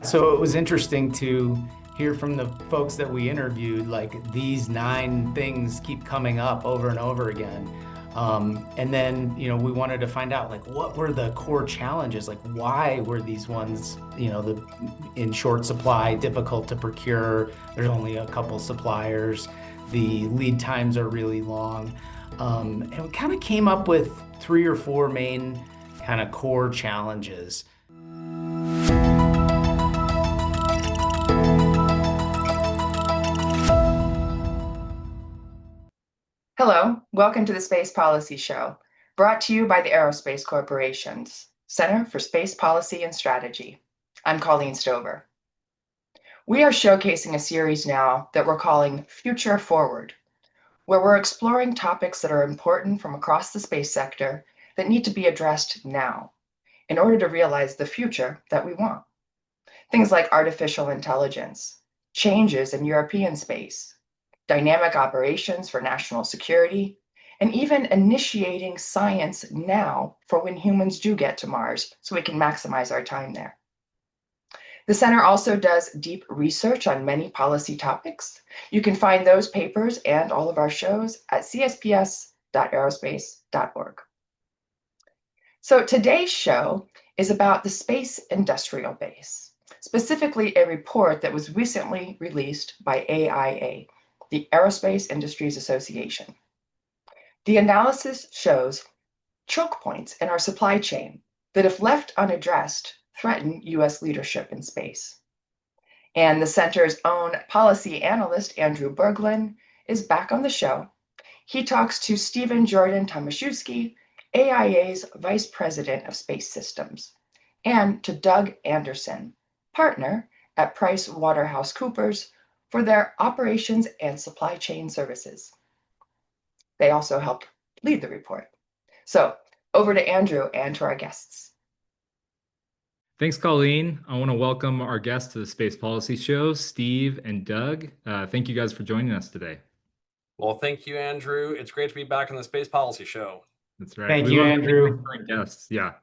So it was interesting to hear from the folks that we interviewed, like these 9 things keep coming up over and over again. And then, we wanted to find out like what were the core challenges? Like why were these ones, in short supply, difficult to procure? There's only a couple suppliers. The lead times are really long. And we kind of came up with 3 or 4 main kind of core challenges. Hello, welcome to the Space Policy Show, brought to you by the Aerospace Corporation's Center for Space Policy and Strategy. I'm Colleen Stover. We are showcasing a series now that we're calling Future Forward, where we're exploring topics that are important from across the space sector that need to be addressed now in order to realize the future that we want. Things like artificial intelligence, changes in European space, dynamic operations for national security, and even initiating science now for when humans do get to Mars so we can maximize our time there. The center also does deep research on many policy topics. You can find those papers and all of our shows at csps.aerospace.org. So today's show is about the space industrial base, specifically a report that was recently released by AIA, the Aerospace Industries Association. The analysis shows choke points in our supply chain that, if left unaddressed, threaten U.S. leadership in space. And the center's own policy analyst, Andrew Berglund, is back on the show. He talks to Stephen Jordan Tomaszewski, AIA's Vice President of Space Systems, and to Doug Anderson, partner at PricewaterhouseCoopers, for their operations and supply chain services. They also helped lead the report. So over to Andrew and to our guests. Thanks, Colleen. I want to welcome our guests to the Space Policy Show, Steve and Doug. Thank you guys for joining us today. Well, thank you, Andrew. It's great to be back on the Space Policy Show. That's right. Thank you, Andrew. Guests. Yeah,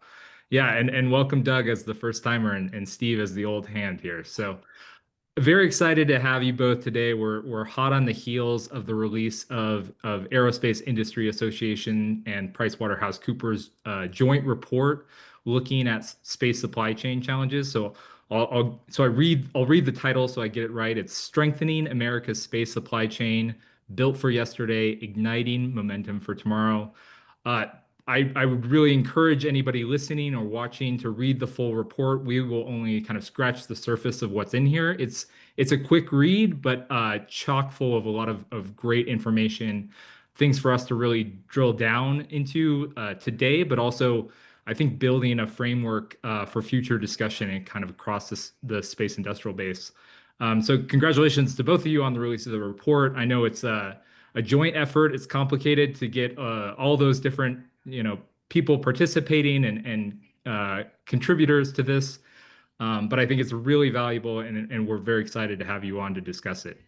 and welcome Doug as the first timer and Steve as the old hand here. So very excited to have you both today. We're hot on the heels of the release of Aerospace Industry Association and PricewaterhouseCoopers joint report looking at space supply chain challenges. So I'll read the title so I get it right. It's Strengthening America's Space Supply Chain, Built for Yesterday, Igniting Momentum for Tomorrow. I would really encourage anybody listening or watching to read the full report. We will only kind of scratch the surface of what's in here. It's a quick read, but chock full of a lot of great information, things for us to really drill down into today, but also I think building a framework for future discussion and kind of across the space industrial base. So congratulations to both of you on the release of the report. I know it's a joint effort. It's complicated to get all those different people participating and contributors to this. But I think it's really valuable and we're very excited to have you on to discuss it.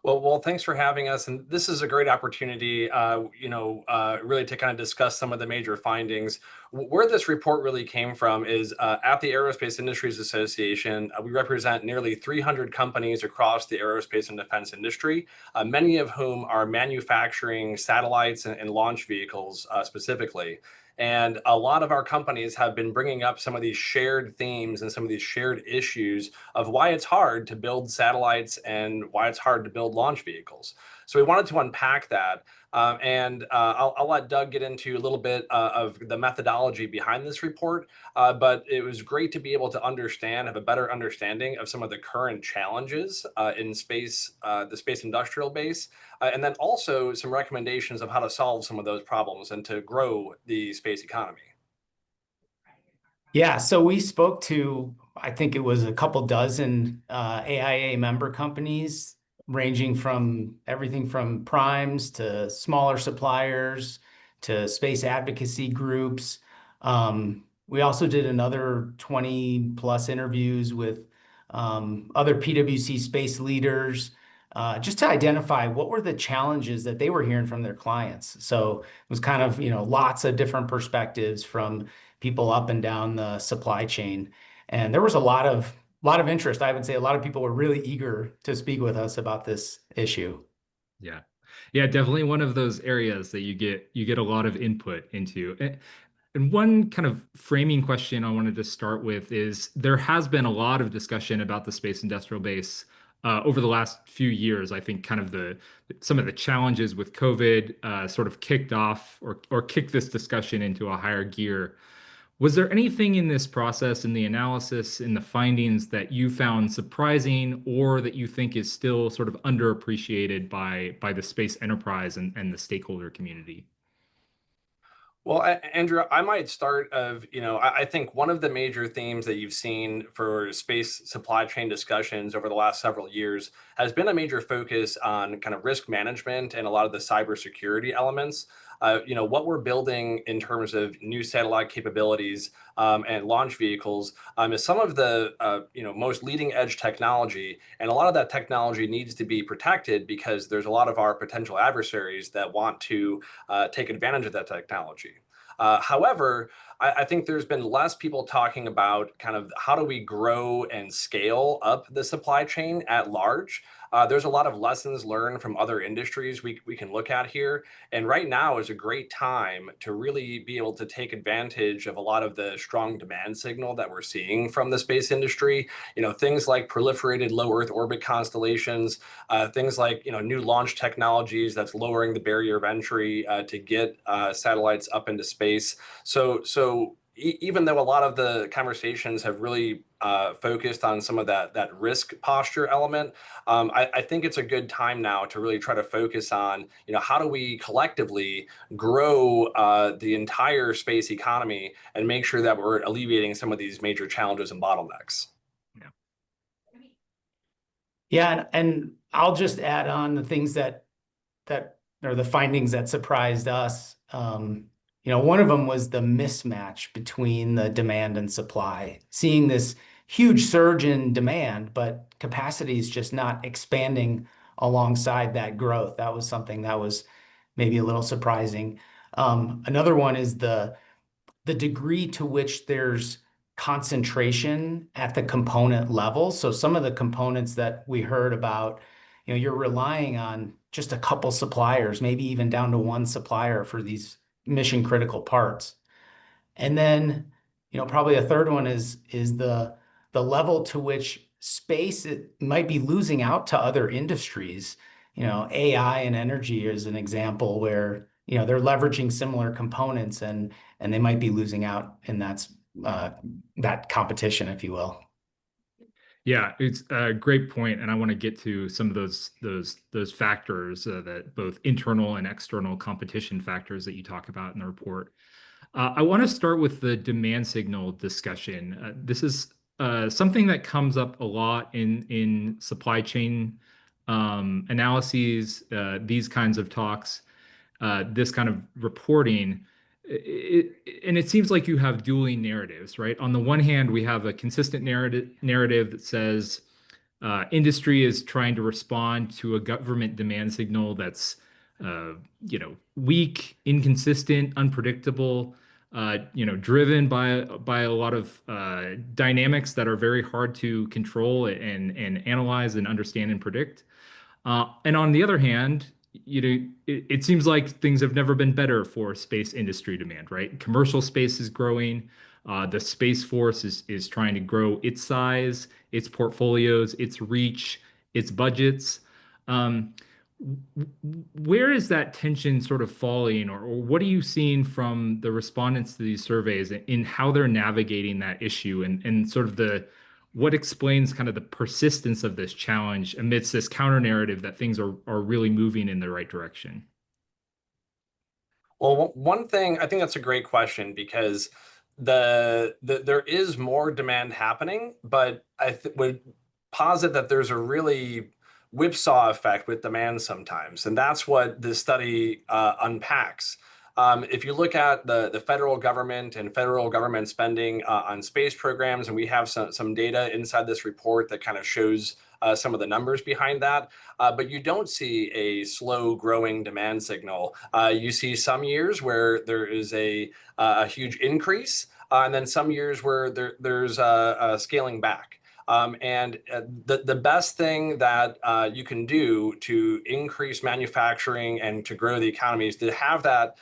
Well, thanks for having us. And this is a great opportunity, really to kind of discuss some of the major findings. Where this report really came from is at the Aerospace Industries Association, we represent nearly 300 companies across the aerospace and defense industry, many of whom are manufacturing satellites and launch vehicles specifically. And a lot of our companies have been bringing up some of these shared themes and some of these shared issues of why it's hard to build satellites and why it's hard to build launch vehicles. So we wanted to unpack that. I'll let Doug get into a little bit of the methodology behind this report, but it was great to be able to have a better understanding of some of the current challenges in space, the space industrial base, and then also some recommendations of how to solve some of those problems and to grow the space economy. Yeah, so we spoke to, I think it was a couple dozen AIA member companies, ranging from everything from primes to smaller suppliers to space advocacy groups. We also did another 20 plus interviews with other PwC space leaders, just to identify what were the challenges that they were hearing from their clients. So it was kind of, lots of different perspectives from people up and down the supply chain. And there was a lot of interest. I would say a lot of people were really eager to speak with us about this issue. Yeah. Yeah, definitely one of those areas that you get a lot of input into. And one kind of framing question I wanted to start with is there has been a lot of discussion about the space industrial base over the last few years. I think kind of the some of the challenges with COVID sort of kicked off or kicked this discussion into a higher gear. Was there anything in this process, in the analysis, in the findings that you found surprising or that you think is still sort of underappreciated by the space enterprise and the stakeholder community? Well, Andrew, I might start of, I think one of the major themes that you've seen for space supply chain discussions over the last several years has been a major focus on kind of risk management and a lot of the cybersecurity elements. What we're building in terms of new satellite capabilities and launch vehicles is some of the most leading edge technology, and a lot of that technology needs to be protected because there's a lot of our potential adversaries that want to take advantage of that technology. However, I think there's been less people talking about kind of how do we grow and scale up the supply chain at large. There's a lot of lessons learned from other industries we can look at here. And right now is a great time to really be able to take advantage of a lot of the strong demand signal that we're seeing from the space industry. Things like proliferated low Earth orbit constellations, things like new launch technologies that's lowering the barrier of entry to get satellites up into space. So even though a lot of the conversations have really focused on some of that risk posture element, I think it's a good time now to really try to focus on how do we collectively grow the entire space economy and make sure that we're alleviating some of these major challenges and bottlenecks. Yeah. Yeah, and I'll just add on the things that or the findings that surprised us. One of them was the mismatch between the demand and supply. Seeing this huge surge in demand, but capacity is just not expanding alongside that growth. That was something that was maybe a little surprising. Another one is the degree to which there's concentration at the component level. So some of the components that we heard about, you're relying on just a couple suppliers, maybe even down to one supplier for these mission critical parts. And then, probably a third one is the level to which space it might be losing out to other industries. AI and energy is an example where, they're leveraging similar components and they might be losing out in that competition, if you will. Yeah, it's a great point, and I want to get to some of those factors that both internal and external competition factors that you talk about in the report. I want to start with the demand signal discussion. This is something that comes up a lot in supply chain analyses, these kinds of talks, this kind of reporting. And it seems like you have dueling narratives, right? On the one hand, we have a consistent narrative that says industry is trying to respond to a government demand signal that's weak, inconsistent, unpredictable, driven by a lot of dynamics that are very hard to control and analyze and understand and predict. And on the other hand, it seems like things have never been better for space industry demand, right? Commercial space is growing. The Space Force is trying to grow its size, its portfolios, its reach, its budgets. Um, where is that tension sort of falling, or what are you seeing from the respondents to these surveys in how they're navigating that issue and sort of what explains kind of the persistence of this challenge amidst this counter narrative that things are really moving in the right direction? Well, one thing, I think that's a great question because there is more demand happening, but would posit that there's a really whipsaw effect with demand sometimes, and that's what this study unpacks. If you look at the federal government and federal government spending on space programs, and we have some data inside this report that kind of shows some of the numbers behind that, but you don't see a slow growing demand signal. You see some years where there is a huge increase, and then some years where there's scaling back. And the best thing that you can do to increase manufacturing and to grow the economy is to have that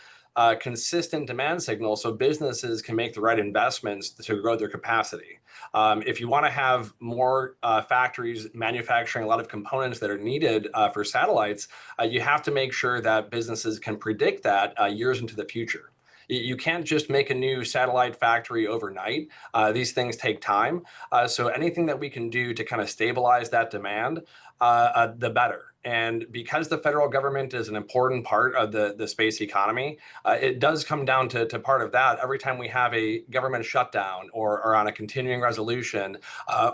consistent demand signal so businesses can make the right investments to grow their capacity. If you want to have more factories manufacturing a lot of components that are needed for satellites, you have to make sure that businesses can predict that years into the future. You can't just make a new satellite factory overnight. These things take time. So anything that we can do to kind of stabilize that demand, the better. And because the federal government is an important part of the space economy, it does come down to part of that. Every time we have a government shutdown or on a continuing resolution,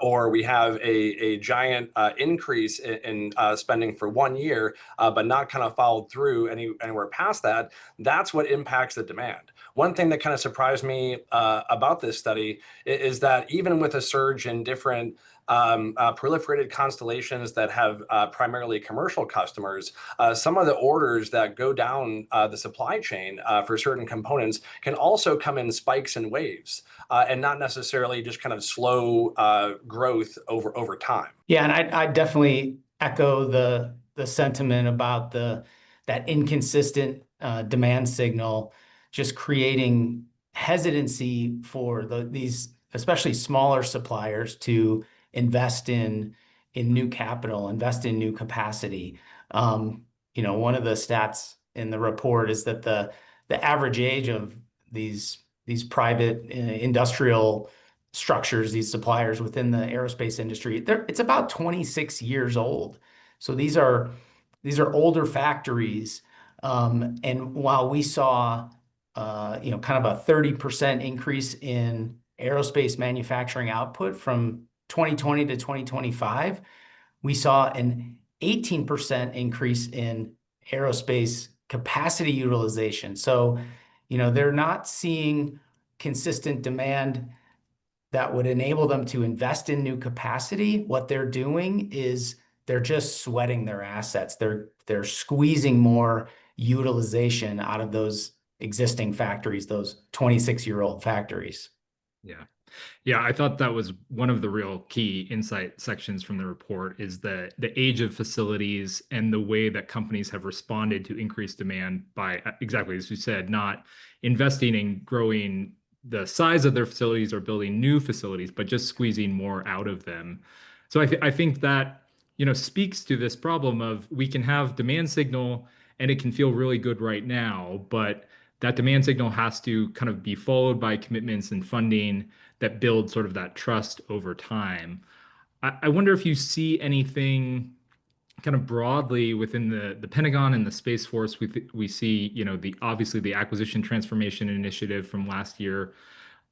or we have a giant increase in spending for 1 year, but not kind of followed through anywhere past that, that's what impacts the demand. One thing that kind of surprised me about this study is that even with a surge in different proliferated constellations that have primarily commercial customers, some of the orders that go down the supply chain for certain components can also come in spikes and waves, and not necessarily just kind of slow growth over time. Yeah, and I definitely echo the sentiment about that inconsistent demand signal, just creating hesitancy for these especially smaller suppliers to invest in new capital, invest in new capacity. One of the stats in the report is that the average age of these private industrial structures, these suppliers within the aerospace industry, it's about 26 years old. So these are older factories. And while we saw kind of a 30% increase in aerospace manufacturing output from 2020 to 2025, we saw an 18% increase in aerospace capacity utilization. So, they're not seeing consistent demand that would enable them to invest in new capacity. What they're doing is they're just sweating their assets. They're squeezing more utilization out of those existing factories, those 26-year-old factories. Yeah. Yeah, I thought that was one of the real key insight sections from the report is the age of facilities and the way that companies have responded to increased demand by exactly as you said, not investing in growing the size of their facilities or building new facilities, but just squeezing more out of them. So I think that speaks to this problem of we can have demand signal and it can feel really good right now, but that demand signal has to kind of be followed by commitments and funding that build sort of that trust over time. I wonder if you see anything kind of broadly within the Pentagon and the Space Force. We see, obviously the Acquisition Transformation Initiative from last year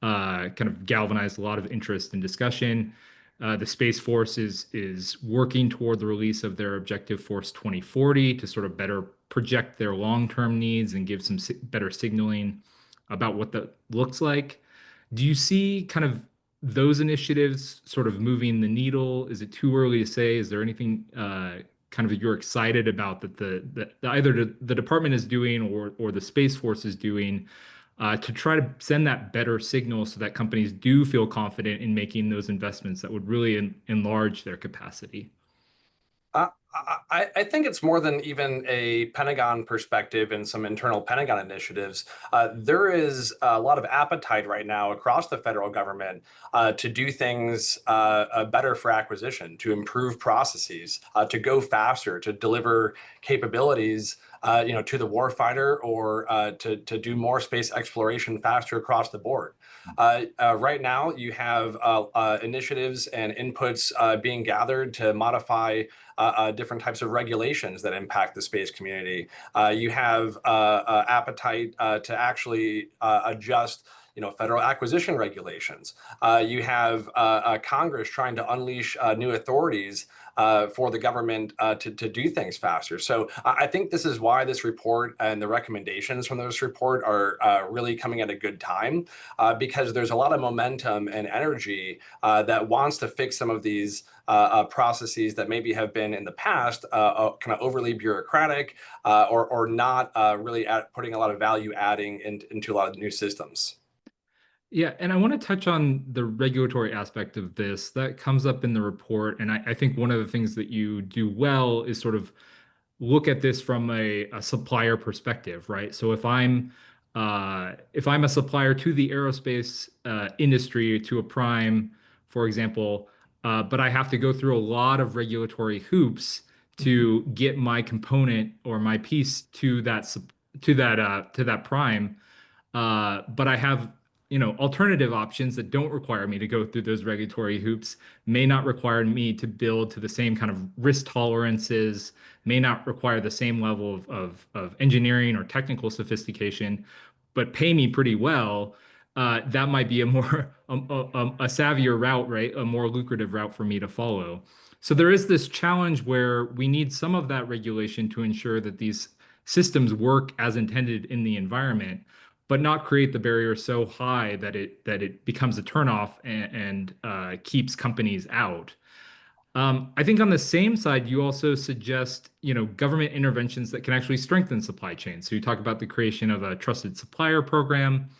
kind of galvanized a lot of interest and discussion. The Space Force is working toward the release of their Objective Force 2040 to sort of better project their long-term needs and give some better signaling about what that looks like. Do you see kind of those initiatives sort of moving the needle? Is it too early to say? Is there anything kind of you're excited about that either the department is doing or the Space Force is doing to try to send that better signal so that companies do feel confident in making those investments that would really enlarge their capacity? I think it's more than even a Pentagon perspective and some internal Pentagon initiatives. There is a lot of appetite right now across the federal government to do things better for acquisition, to improve processes, to go faster, to deliver capabilities to the warfighter or to do more space exploration faster across the board. Right now, you have initiatives and inputs being gathered to modify different types of regulations that impact the space community. You have appetite to actually adjust federal acquisition regulations. You have Congress trying to unleash new authorities for the government to do things faster. So I think this is why this report and the recommendations from this report are really coming at a good time because there's a lot of momentum and energy that wants to fix some of these processes that maybe have been in the past kind of overly bureaucratic or not really putting a lot of value adding into a lot of new systems. Yeah, and I want to touch on the regulatory aspect of this that comes up in the report. And I think one of the things that you do well is sort of look at this from a supplier perspective, right? So if I'm a supplier to the aerospace industry, to a prime, for example, but I have to go through a lot of regulatory hoops to get my component or my piece to that prime. But I have, alternative options that don't require me to go through those regulatory hoops, may not require me to build to the same kind of risk tolerances, may not require the same level of engineering or technical sophistication, but pay me pretty well. That might be a more a savvier route, right? A more lucrative route for me to follow. So there is this challenge where we need some of that regulation to ensure that these systems work as intended in the environment, but not create the barrier so high that it becomes a turnoff and keeps companies out. I think on the same side, you also suggest, government interventions that can actually strengthen supply chains. So you talk about the creation of a trusted supplier program,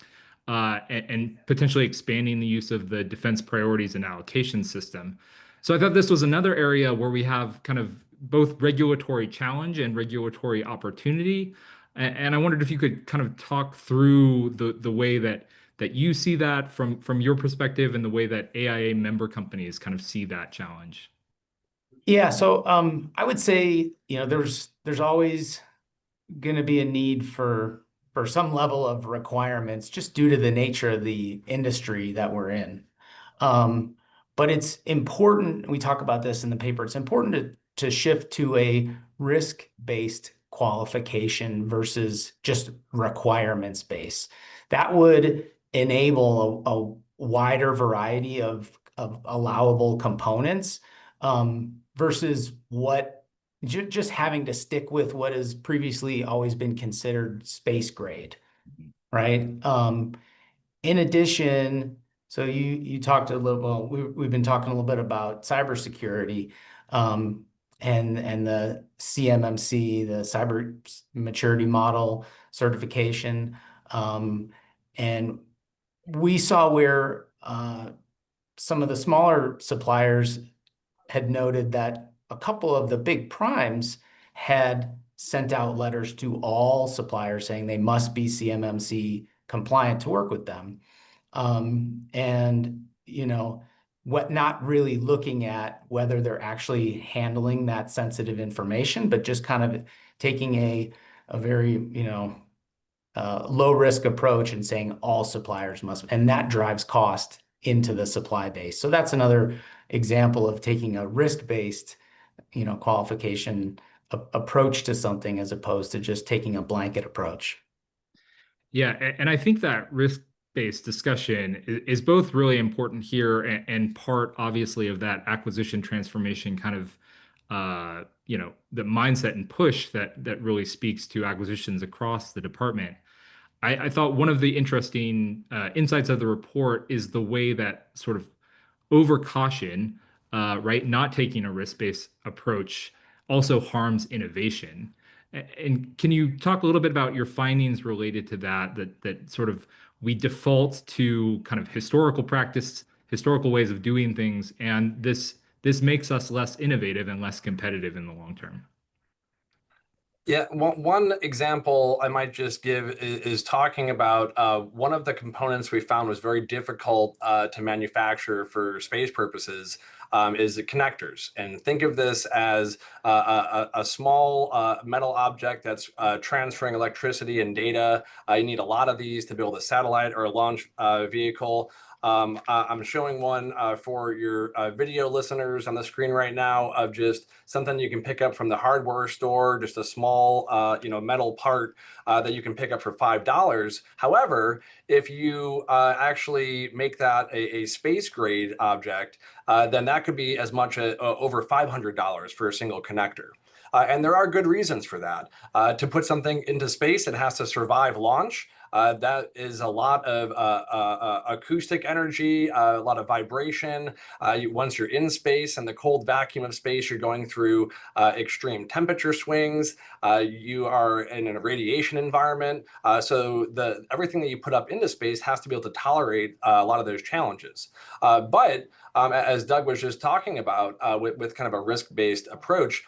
and potentially expanding the use of the defense priorities and allocation system. So I thought this was another area where we have kind of both regulatory challenge and regulatory opportunity. And I wondered if you could kind of talk through the way that you see that from your perspective and the way that AIA member companies kind of see that challenge. Yeah, so I would say, there's always going to be a need for some level of requirements just due to the nature of the industry that we're in. Um, but it's important, we talk about this in the paper, it's important to shift to a risk-based qualification versus just requirements-based. That would enable a wider variety of allowable components, versus just having to stick with what has previously always been considered space grade, right? In addition, so you talked a little, well, we've been talking a little bit about cybersecurity, and the CMMC, the Cyber Maturity Model certification, and we saw where some of the smaller suppliers had noted that a couple of the big primes had sent out letters to all suppliers saying they must be CMMC compliant to work with them. And, what not really looking at whether they're actually handling that sensitive information, but just kind of taking a very, low risk approach and saying all suppliers must, and that drives cost into the supply base. So that's another example of taking a risk-based, qualification approach to something as opposed to just taking a blanket approach. Yeah, and I think that risk-based discussion is both really important here and part, obviously, of that acquisition transformation kind of, the mindset and push that really speaks to acquisitions across the department. I thought one of the interesting insights of the report is the way that sort of over caution, right, not taking a risk-based approach also harms innovation. And can you talk a little bit about your findings related to that sort of we default to kind of historical practice, historical ways of doing things, and this makes us less innovative and less competitive in the long term? Yeah, one example I might just give is talking about one of the components we found was very difficult to manufacture for space purposes, is the connectors. And think of this as a small metal object that's transferring electricity and data. You need a lot of these to build a satellite or a launch vehicle. I'm showing one for your video listeners on the screen right now of just something you can pick up from the hardware store, just a small, metal part that you can pick up for $5. However, if you actually make that a space grade object, then that could be as much as over $500 for a single connector. And there are good reasons for that. To put something into space, it has to survive launch. that is a lot of acoustic energy, a lot of vibration. Once you're in space and the cold vacuum of space, you're going through extreme temperature swings. You are in a radiation environment. So everything that you put up into space has to be able to tolerate a lot of those challenges. But as Doug was just talking about, with kind of a risk-based approach,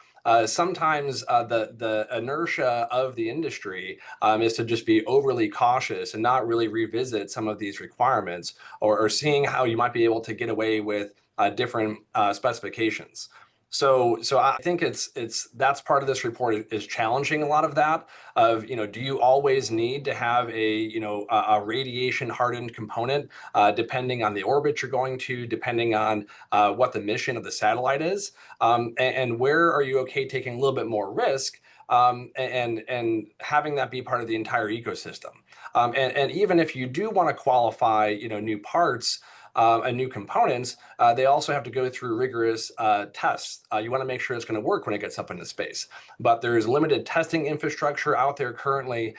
sometimes the inertia of the industry is to just be overly cautious and not really revisit some of these requirements, or seeing how you might be able to get away with different specifications. So I think that's part of this report is challenging a lot of that. Of, do you always need to have a radiation hardened component, depending on the orbit you're going to, depending on what the mission of the satellite is, and where are you okay taking a little bit more risk, and having that be part of the entire ecosystem. And even if you do want to qualify, new parts and new components, they also have to go through rigorous tests. You want to make sure it's going to work when it gets up into space. But there's limited testing infrastructure out there currently.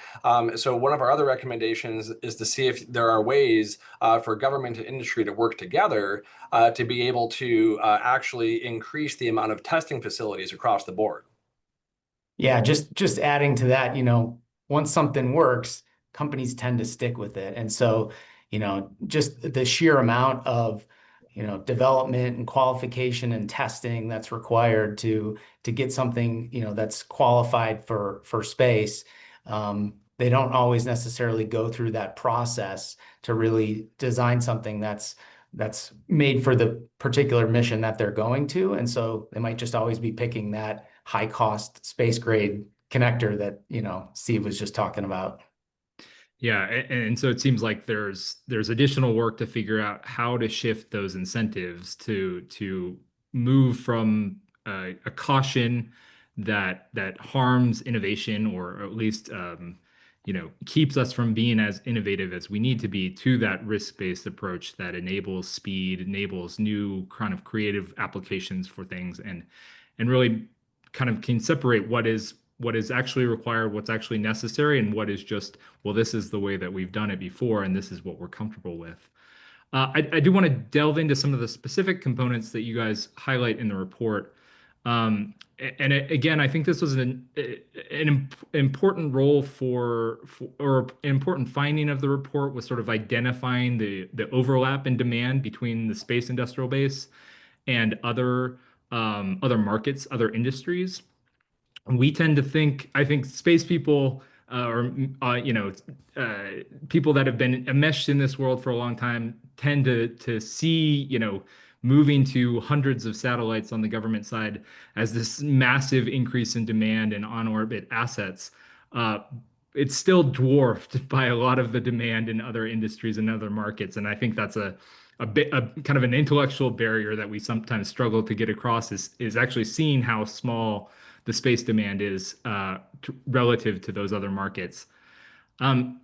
So one of our other recommendations is to see if there are ways for government and industry to work together to be able to actually increase the amount of testing facilities across the board. Yeah, just adding to that, once something works, companies tend to stick with it. And so, just the sheer amount of, development and qualification and testing that's required to get something, that's qualified for space. They don't always necessarily go through that process to really design something that's made for the particular mission that they're going to. And so they might just always be picking that high cost space grade connector that, Steve was just talking about. Yeah, and so it seems like there's additional work to figure out how to shift those incentives to move from a caution that harms innovation, or at least keeps us from being as innovative as we need to be, to that risk-based approach that enables speed, enables new kind of creative applications for things, and really kind of can separate what is actually required, what's actually necessary, and what is just, well, this is the way that we've done it before, and this is what we're comfortable with. I do want to delve into some of the specific components that you guys highlight in the report. Again, I think this was an important role or important finding of the report, was sort of identifying the overlap in demand between the space industrial base and other markets, other industries. We tend to think, I think space people, or people that have been enmeshed in this world for a long time, tend to see, moving to hundreds of satellites on the government side as this massive increase in demand and on-orbit assets. It's still dwarfed by a lot of the demand in other industries and other markets, and I think that's a kind of an intellectual barrier that we sometimes struggle to get across, is actually seeing how small the space demand is relative to those other markets. And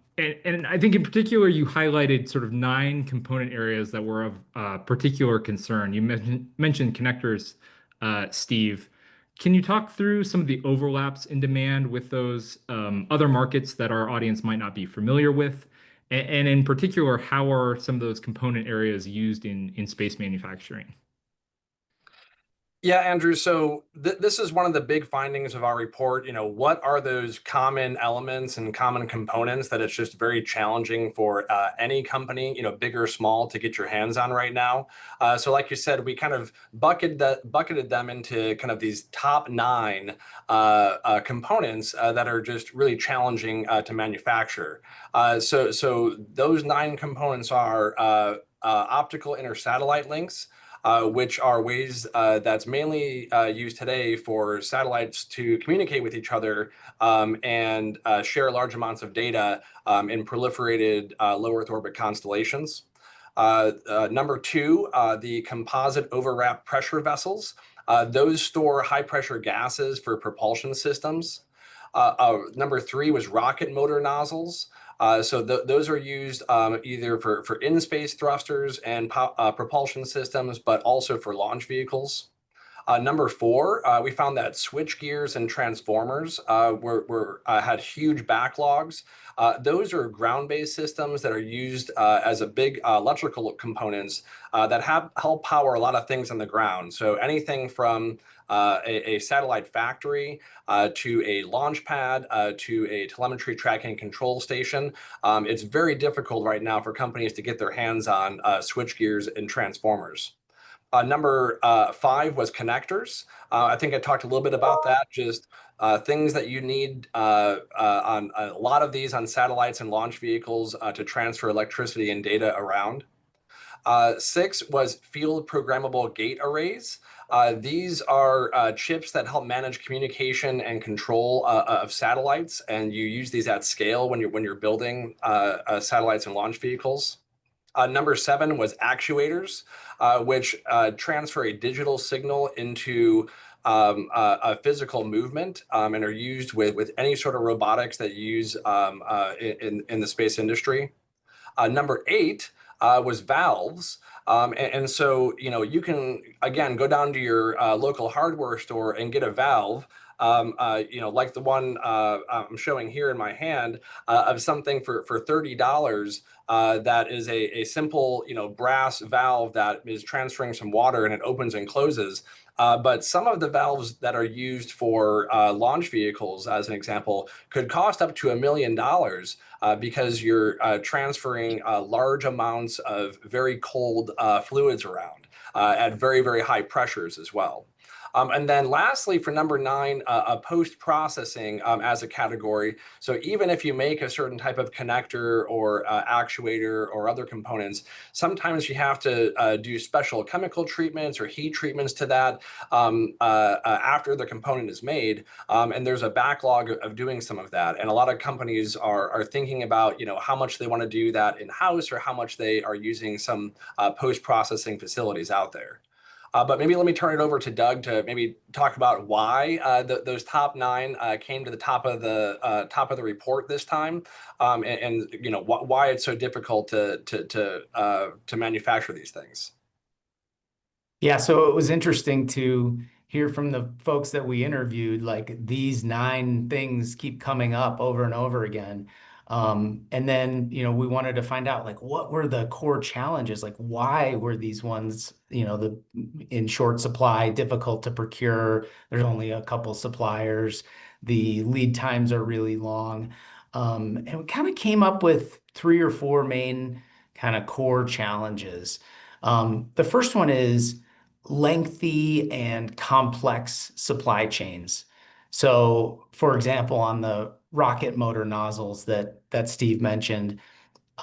I think in particular, you highlighted sort of 9 component areas that were of particular concern. You mentioned connectors, Steve. Can you talk through some of the overlaps in demand with those other markets that our audience might not be familiar with? And in particular, how are some of those component areas used in space manufacturing? Yeah, Andrew. So this is one of the big findings of our report. What are those common elements and common components that it's just very challenging for any company, big or small, to get your hands on right now? So like you said, we kind of bucketed them into kind of these top 9 components that are just really challenging to manufacture. So those 9 components are optical intersatellite links, which are ways that's mainly used today for satellites to communicate with each other, and share large amounts of data in proliferated low Earth orbit constellations. Number 2, the composite overwrap pressure vessels. Those store high pressure gases for propulsion systems. Number 3 was rocket motor nozzles. So those are used either for in-space thrusters and propulsion systems, but also for launch vehicles. Number four, we found that switch gears and transformers had huge backlogs. Those are ground-based systems that are used as a big electrical components that help power a lot of things on the ground. So anything from a satellite factory to a launch pad to a telemetry tracking and control station. It's very difficult right now for companies to get their hands on switch gears and transformers. Number five was connectors. I think I talked a little bit about that, just things that you need on a lot of these on satellites and launch vehicles to transfer electricity and data around. Six was field programmable gate arrays. These are chips that help manage communication and control of satellites, and you use these at scale when you're building satellites and launch vehicles. Number seven was actuators, which transfer a digital signal into a physical movement and are used with any sort of robotics that you use in the space industry. Number eight was valves. And so, you can, again, go down to your local hardware store and get a valve, like the one I'm showing here in my hand of something for $30 that is a simple, brass valve that is transferring some water and it opens and closes. But some of the valves that are used for launch vehicles, as an example, could cost up to $1 million because you're transferring large amounts of very cold fluids around at very, very high pressures as well. And then lastly, for number nine, post-processing as a category. So even if you make a certain type of connector or actuator or other components, sometimes you have to do special chemical treatments or heat treatments to that after the component is made. And there's a backlog of doing some of that. And a lot of companies are thinking about, how much they want to do that in-house or how much they are using some post-processing facilities out there. But maybe let me turn it over to Doug to maybe talk about why those top nine came to the top of the report this time, and why it's so difficult to manufacture these things. Yeah, so it was interesting to hear from the folks that we interviewed, like these nine things keep coming up over and over again. And then, we wanted to find out like what were the core challenges? Like why were these ones, in short supply, difficult to procure? There's only a couple suppliers. The lead times are really long. And we kind of came up with three or four main kind of core challenges. The first one is lengthy and complex supply chains. So, for example, on the rocket motor nozzles that Steve mentioned,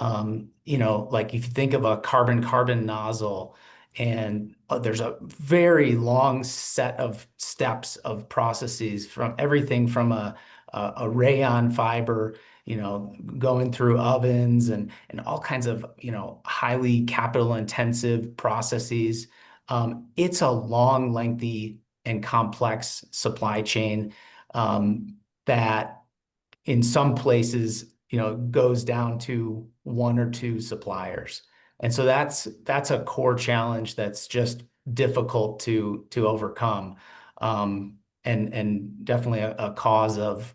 like if you think of a carbon-carbon nozzle, and there's a very long set of steps of processes from everything from a rayon fiber, going through ovens and all kinds of, highly capital intensive processes. It's a long, lengthy, and complex supply chain that in some places, goes down to one or two suppliers. And so that's a core challenge that's just difficult to overcome. And definitely a cause of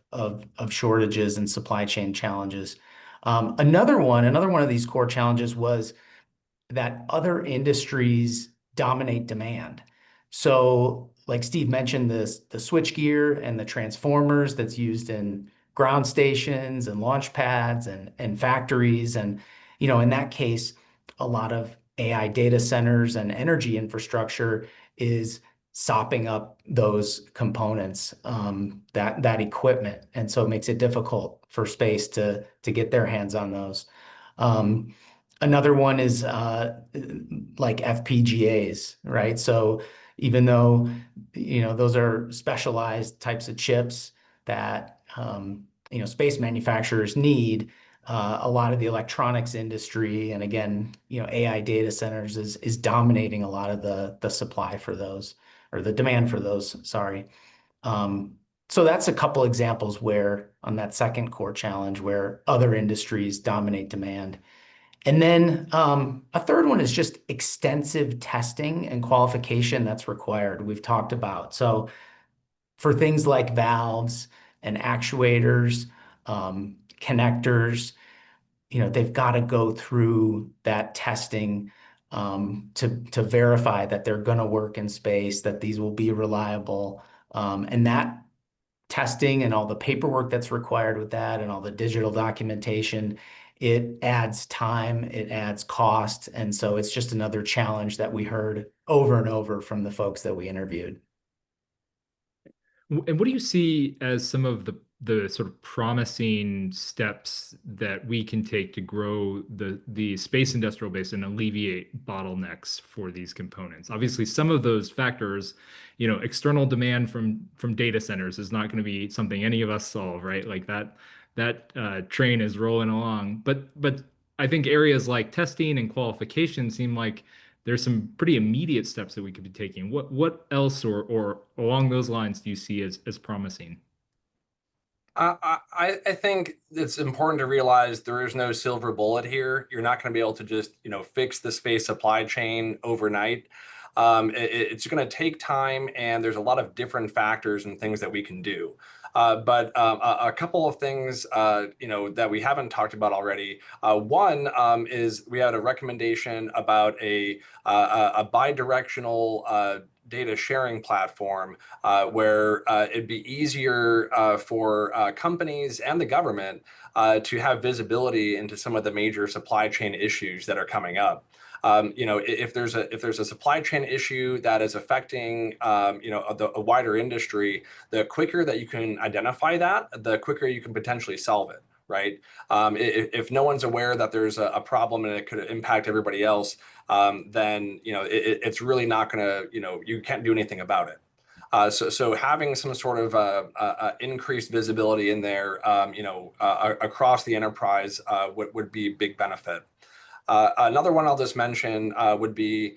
shortages and supply chain challenges. Another one of these core challenges was that other industries dominate demand. So, like Steve mentioned, the switchgear and the transformers that's used in ground stations and launch pads and factories. And, in that case, a lot of AI data centers and energy infrastructure is sopping up those components, that equipment. And so it makes it difficult for space to get their hands on those. Another one is like FPGAs, right? So even though, those are specialized types of chips that, space manufacturers need, a lot of the electronics industry, and again, AI data centers is dominating a lot of the supply for those, or the demand for those, sorry. So that's a couple examples where on that second core challenge where other industries dominate demand. And then a third one is just extensive testing and qualification that's required. We've talked about. So for things like valves and actuators, connectors, they've got to go through that testing to verify that they're going to work in space, that these will be reliable. And that testing and all the paperwork that's required with that and all the digital documentation, it adds time, it adds cost. And so it's just another challenge that we heard over and over from the folks that we interviewed. And what do you see as some of the sort of promising steps that we can take to grow the space industrial base and alleviate bottlenecks for these components? Obviously, some of those factors, external demand from data centers is not going to be something any of us solve, right? Like that train is rolling along. But I think areas like testing and qualification seem like there's some pretty immediate steps that we could be taking. What else or along those lines do you see as promising? I think it's important to realize there is no silver bullet here. You're not going to be able to just, fix the space supply chain overnight. It's going to take time, and there's a lot of different factors and things that we can do. But a couple of things, that we haven't talked about already. One is we had a recommendation about a bi-directional data sharing platform where it'd be easier for companies and the government to have visibility into some of the major supply chain issues that are coming up. If there's a supply chain issue that is affecting a wider industry, the quicker that you can identify that, the quicker you can potentially solve it. Right. If no one's aware that there's a problem and it could impact everybody else, then it's really not going to, you can't do anything about it. So having some sort of increased visibility in there, across the enterprise would be a big benefit. Another one I'll just mention would be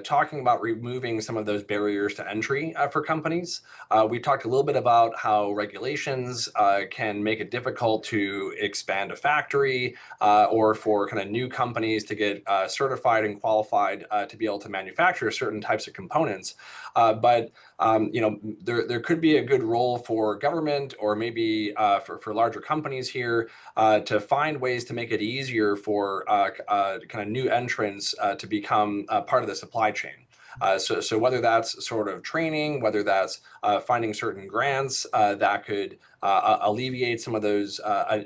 talking about removing some of those barriers to entry for companies. We talked a little bit about how regulations can make it difficult to expand a factory or for kind of new companies to get certified and qualified to be able to manufacture certain types of components. But there could be a good role for government or maybe for larger companies here to find ways to make it easier for kind of new entrants to become part of the supply chain. So whether that's sort of training, whether that's finding certain grants that could alleviate some of those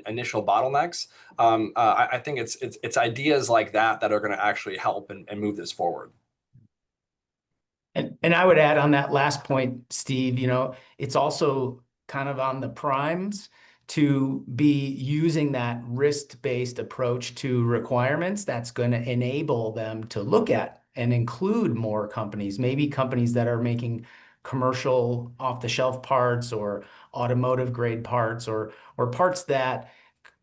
initial bottlenecks, I think it's ideas like that that are going to actually help and move this forward. And I would add on that last point, Steve, it's also kind of on the primes to be using that risk-based approach to requirements that's going to enable them to look at and include more companies, maybe companies that are making commercial off-the-shelf parts or automotive grade parts or parts that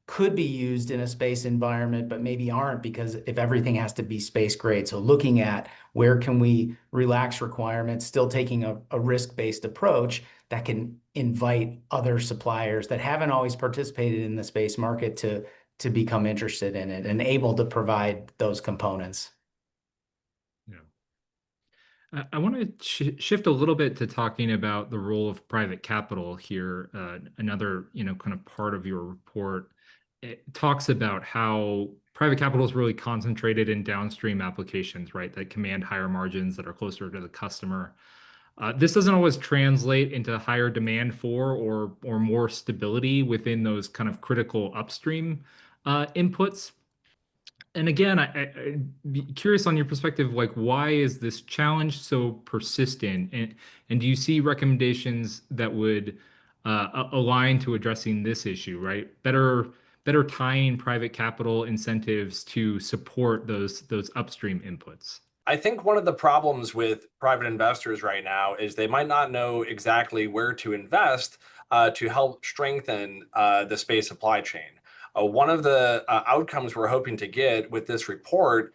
could be used in a space environment, but maybe aren't because if everything has to be space grade. So looking at where can we relax requirements, still taking a risk-based approach that can invite other suppliers that haven't always participated in the space market to become interested in it and able to provide those components. Yeah. I want to shift a little bit to talking about the role of private capital here. Another, kind of part of your report, it talks about how private capital is really concentrated in downstream applications, right, that command higher margins that are closer to the customer. This doesn't always translate into higher demand for or more stability within those kind of critical upstream inputs. And again, I'd be curious on your perspective, like why is this challenge so persistent? And do you see recommendations that would align to addressing this issue, right? Better tying private capital incentives to support those upstream inputs. I think one of the problems with private investors right now is they might not know exactly where to invest to help strengthen the space supply chain. One of the outcomes we're hoping to get with this report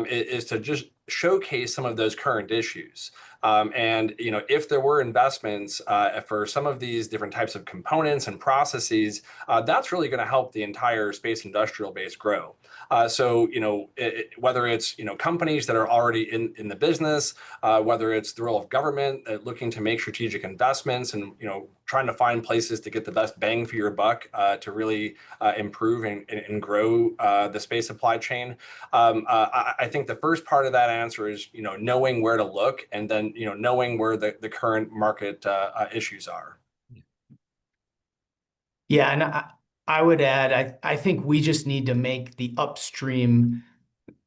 is to just showcase some of those current issues. And if there were investments for some of these different types of components and processes, that's really going to help the entire space industrial base grow. So whether it's companies that are already in the business, whether it's the role of government looking to make strategic investments and trying to find places to get the best bang for your buck to really improve and grow the space supply chain. I think the first part of that answer is knowing where to look, and then knowing where the current market issues are. Yeah, and I would add, I think we just need to make the upstream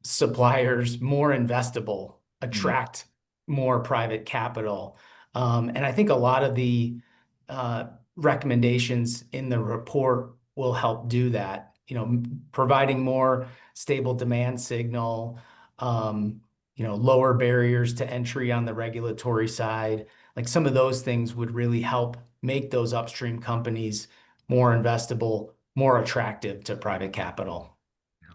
suppliers more investable, attract more private capital. And I think a lot of the recommendations in the report will help do that. Providing more stable demand signal, lower barriers to entry on the regulatory side. Like some of those things would really help make those upstream companies more investable, more attractive to private capital.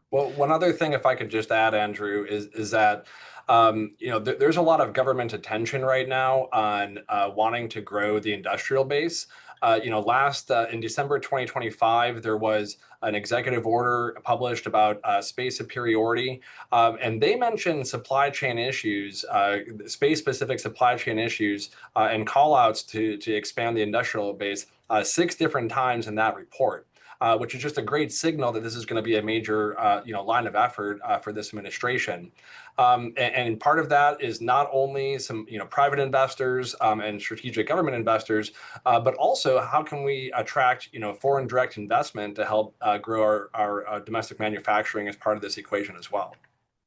Well, one other thing, if I could just add, Andrew, is that there's a lot of government attention right now on wanting to grow the industrial base. In December 2025, there was an executive order published about space superiority, and they mentioned supply chain issues, space-specific supply chain issues, and call-outs to expand the industrial base 6 different times in that report. Which is just a great signal that this is going to be a major, line of effort for this administration. And part of that is not only some, private investors and strategic government investors, but also how can we attract, foreign direct investment to help grow our domestic manufacturing as part of this equation as well.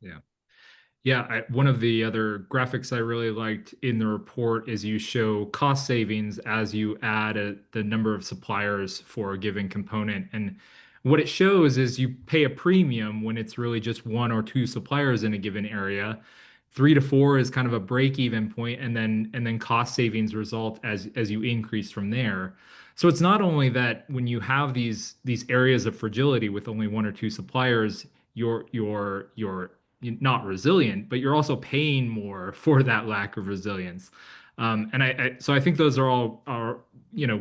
Yeah. Yeah, one of the other graphics I really liked in the report is you show cost savings as you add the number of suppliers for a given component. And what it shows is you pay a premium when it's really just 1 or 2 suppliers in a given area. 3 to 4 is kind of a break-even point, and then cost savings result as you increase from there. So it's not only that when you have these areas of fragility with only 1 or 2 suppliers, you're not resilient, but you're also paying more for that lack of resilience. So I think those are all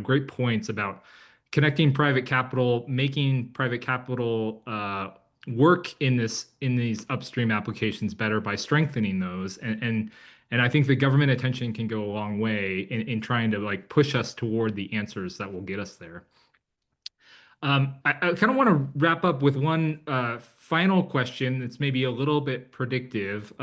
great points about connecting private capital, making private capital work in these upstream applications better by strengthening those. And I think the government attention can go a long way in trying to like push us toward the answers that will get us there. I kind of want to wrap up with one final question that's maybe a little bit predictive.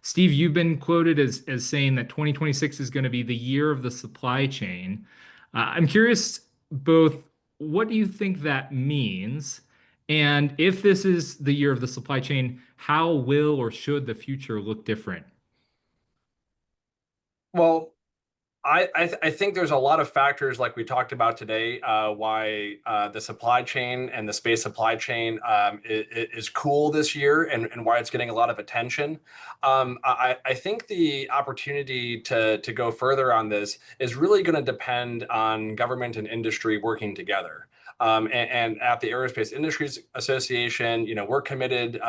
Steve, you've been quoted as saying that 2026 is going to be the year of the supply chain. I'm curious, both, what do you think that means? And if this is the year of the supply chain, how will or should the future look different? Well, I think there's a lot of factors like we talked about today, why the supply chain and the space supply chain is cool this year, and why it's getting a lot of attention. I think the opportunity to go further on this is really going to depend on government and industry working together. And at the Aerospace Industries Association, we're committed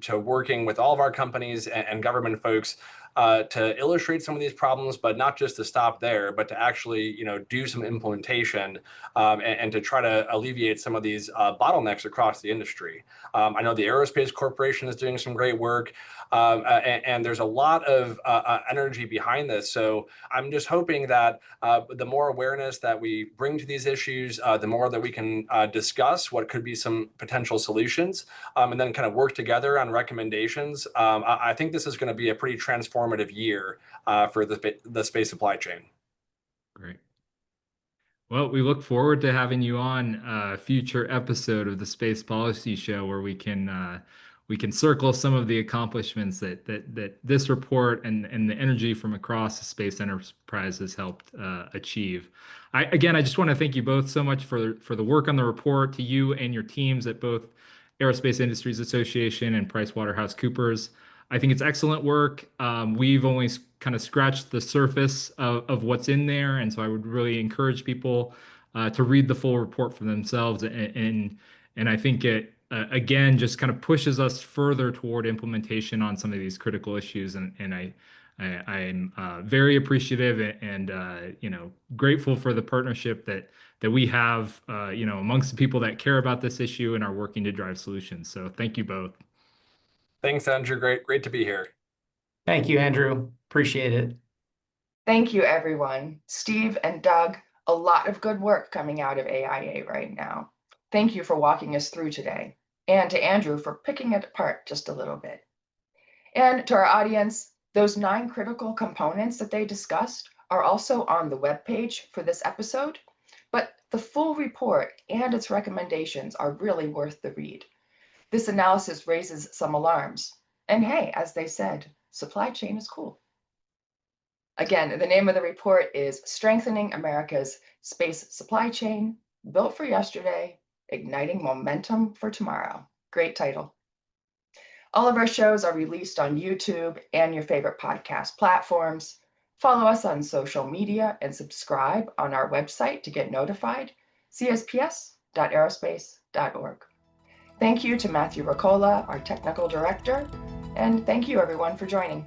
to working with all of our companies and government folks to illustrate some of these problems, but not just to stop there, but to actually, do some implementation and to try to alleviate some of these bottlenecks across the industry. I know the Aerospace Corporation is doing some great work, and there's a lot of energy behind this. So I'm just hoping that the more awareness that we bring to these issues, the more that we can discuss what could be some potential solutions, and then kind of work together on recommendations. I think this is going to be a pretty transformative year for the space supply chain. Great. Well, we look forward to having you on a future episode of the Space Policy Show where we can circle some of the accomplishments that this report and the energy from across the space enterprise has helped achieve. I just want to thank you both so much for the work on the report, to you and your teams at both Aerospace Industries Association and PricewaterhouseCoopers. I think it's excellent work. We've only kind of scratched the surface of what's in there, and so I would really encourage people to read the full report for themselves. And I think again, just kind of pushes us further toward implementation on some of these critical issues. And I'm very appreciative and grateful for the partnership that we have amongst the people that care about this issue and are working to drive solutions. So thank you both. Thanks, Andrew. Great to be here. Thank you, Andrew. Appreciate it. Thank you, everyone. Steve and Doug, a lot of good work coming out of AIA right now. Thank you for walking us through today, and to Andrew for picking it apart just a little bit. And to our audience, those 9 critical components that they discussed are also on the webpage for this episode, but the full report and its recommendations are really worth the read. This analysis raises some alarms. And hey, as they said, supply chain is cool. Again, the name of the report is Strengthening America's Space Supply Chain, Built for Yesterday, Igniting Momentum for Tomorrow. Great title. All of our shows are released on YouTube and your favorite podcast platforms. Follow us on social media and subscribe on our website to get notified, csps.aerospace.org. Thank you to Matthew Ricola, our technical director, and thank you everyone for joining.